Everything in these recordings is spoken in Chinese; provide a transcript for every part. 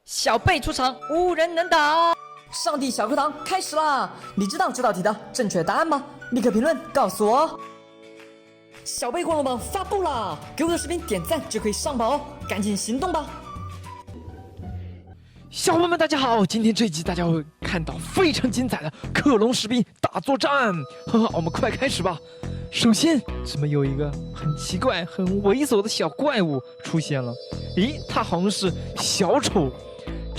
小贝出场，无人能挡。上帝小课堂开始啦！你知道这道题的正确答案吗？立刻评论告诉我。小贝火龙榜发布啦！给我的视频点赞就可以上榜哦，赶紧行动吧！小伙伴们，大家好！今天这一集大家会看到非常精彩的克隆士兵大作战，我们快开始吧。首先，怎么有一个很奇怪、很猥琐的小怪物出现了？咦，他好像是小丑。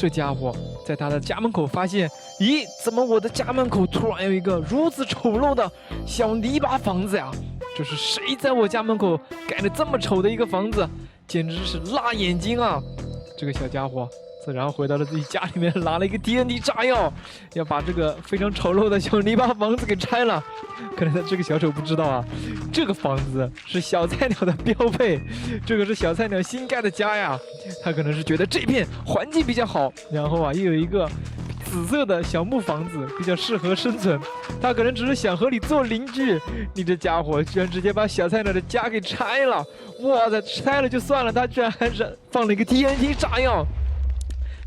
这家伙在他的家门口发现，咦，怎么我的家门口突然有一个如此丑陋的小泥巴房子呀？这是谁在我家门口盖了这么丑的一个房子？简直是辣眼睛啊！这个小家伙自然回到了自己家里面，拿了一个 TNT 炸药，要把这个非常丑陋的小泥巴房子给拆了。可能这个小丑不知道啊，这个房子是小菜鸟的标配，这个是小菜鸟新盖的家呀。他可能是觉得这片环境比较好，然后又有一个紫色的小木房子比较适合生存。他可能只是想和你做邻居，你这家伙居然直接把小菜鸟的家给拆了！哇塞，拆了就算了，他居然还是放了一个 TNT 炸药。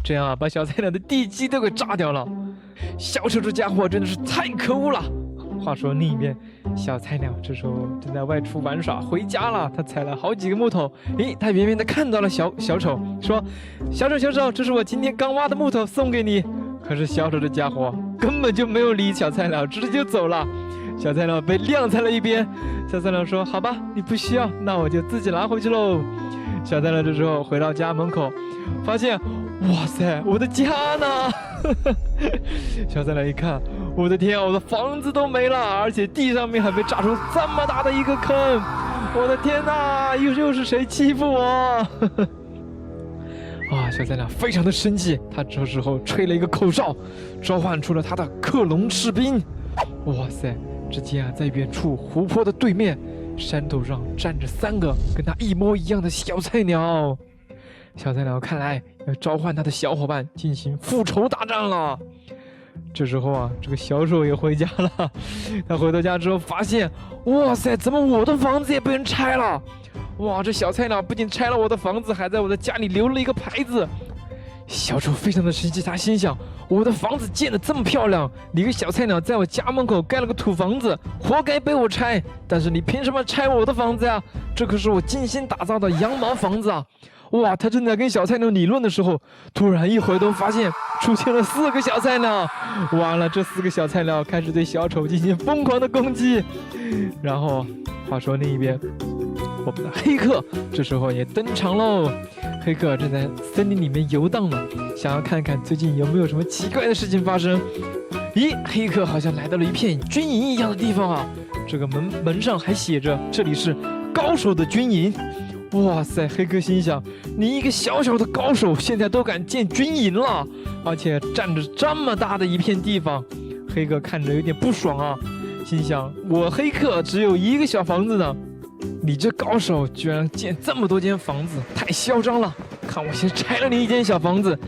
这样把小菜鸟的地基都给炸掉了。小丑这家伙真的是太可恶了。话说另一边，小菜鸟这时候正在外出玩耍，回家了。他采了好几个木头，咦，他远远的看到了小丑，说：“小丑，这是我今天刚挖的木头，送给你。”可是小丑这家伙根本就没有理小菜鸟，直接就走了。小菜鸟被晾在了一边。小菜鸟说：“好吧，你不需要，那我就自己拿回去喽。”小菜鸟这时候回到家门口，发现，哇塞，我的家呢？小菜鸟一看，我的天啊，我的房子都没了，而且地上面还被炸出这么大的一个坑！我的天哪，又是谁欺负我？啊，小菜鸟非常的生气，他这时候吹了一个口哨，召唤出了他的克隆士兵。哇塞，只见在远处湖泊的对面，山头上站着3个跟他一模一样的小菜鸟。小菜鸟看来要召唤他的小伙伴进行复仇大战了。这时候这个小丑也回家了。他回到家之后发现，哇塞，怎么我的房子也被人拆了？哇，这小菜鸟不仅拆了我的房子，还在我的家里留了一个牌子。小丑非常的生气，他心想，我的房子建得这么漂亮，你个小菜鸟在我家门口盖了个土房子，活该被我拆。但是你凭什么拆我的房子呀？这可是我精心打造的羊毛房子啊！哇，他正在跟小菜鸟理论的时候，突然一回头发现出现了4个小菜鸟。完了，这4个小菜鸟开始对小丑进行疯狂的攻击。然后话说另一边，我们的黑客这时候也登场喽。黑客正在森林里面游荡呢，想要看看最近有没有什么奇怪的事情发生。咦，黑客好像来到了一片军营一样的地方啊！这个门上还写着这里是高手的军营。哇塞，黑客心想，你一个小小的高手，现在都敢建军营了，而且占着这么大的一片地方。黑客看着有点不爽啊，心想，我黑客只有一个小房子呢，你这高手居然建这么多间房子，太嚣张了！看我先拆了你一间小房子，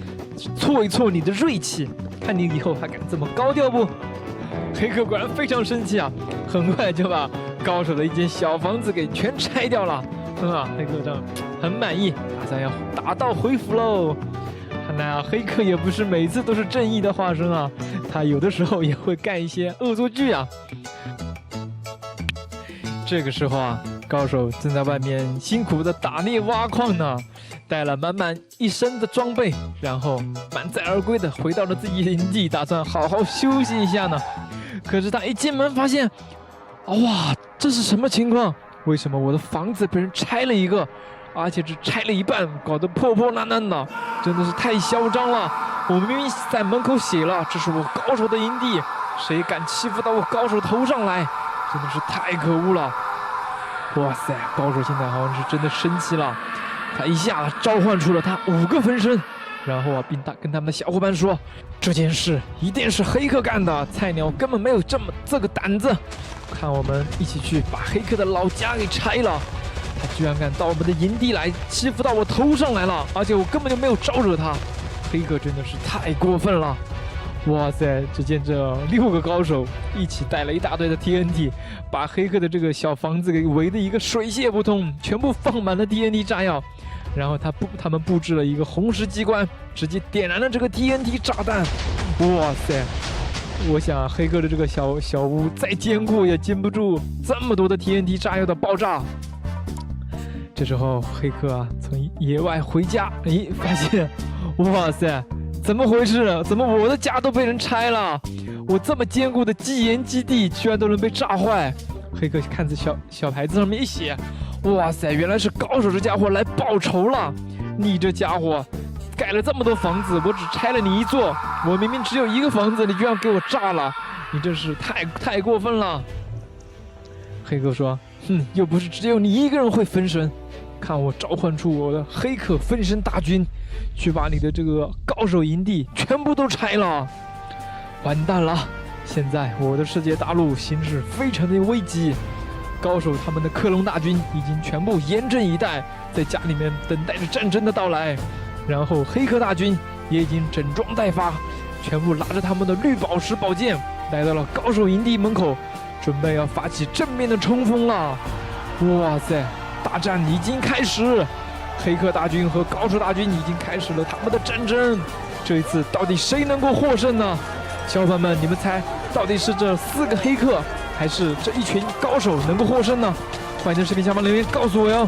挫一挫你的锐气，看你以后还敢这么高调不？黑客果然非常生气啊，很快就把高手的一间小房子给全拆掉了。黑客这样很满意，打算要打道回府喽。看来黑客也不是每次都是正义的化身啊，他有的时候也会干一些恶作剧啊。这个时候高手正在外面辛苦的打猎挖矿呢，带了满满一身的装备，然后满载而归的回到了自己营地，打算好好休息一下呢。可是他一进门发现，哇，这是什么情况？为什么我的房子被人拆了一个，而且只拆了一半，搞得破破烂烂的，真的是太嚣张了！我明明在门口写了，这是我高手的营地，谁敢欺负到我高手头上来？真的是太可恶了！哇塞，高手现在好像是真的生气了，他一下召唤出了他5个分身，然后并跟他们的小伙伴说，这件事一定是黑客干的，菜鸟根本没有这个胆子。看我们一起去把黑客的老家给拆了，他居然敢到我们的营地来，欺负到我头上来了，而且我根本就没有招惹他，黑客真的是太过分了！哇塞，只见这6个高手一起带了一大堆的 TNT， 把黑客的这个小房子给围得一个水泄不通，全部放满了 TNT 炸药。然后他们布置了一个红石机关，直接点燃了这个 TNT 炸弹。哇塞！我想黑客的这个小屋再坚固也禁不住这么多的 TNT 炸药的爆炸。这时候黑客啊从野外回家，发现，哇塞，怎么回事？怎么我的家都被人拆了？我这么坚固的基岩基地居然都能被炸坏！黑客看着小牌子上面一写，哇塞，原来是高手这家伙来报仇了！你这家伙盖了这么多房子，我只拆了你一座，我明明只有一个房子，你居然给我炸了，你真是太过分了！黑客说，又不是只有你一个人会分身，看我召唤出我的黑客分身大军，去把你的这个高手营地全部都拆了！完蛋了！现在我的世界大陆形势非常的危急，高手他们的克隆大军已经全部严阵以待，在家里面等待着战争的到来。然后黑客大军也已经整装待发，全部拿着他们的绿宝石宝剑来到了高手营地门口，准备要发起正面的冲锋了。哇塞，大战已经开始，黑客大军和高手大军已经开始了他们的战争。这一次到底谁能够获胜呢？小伙伴们，你们猜到底是这4个黑客还是这一群高手能够获胜呢？欢迎在视频下方留言告诉我哟。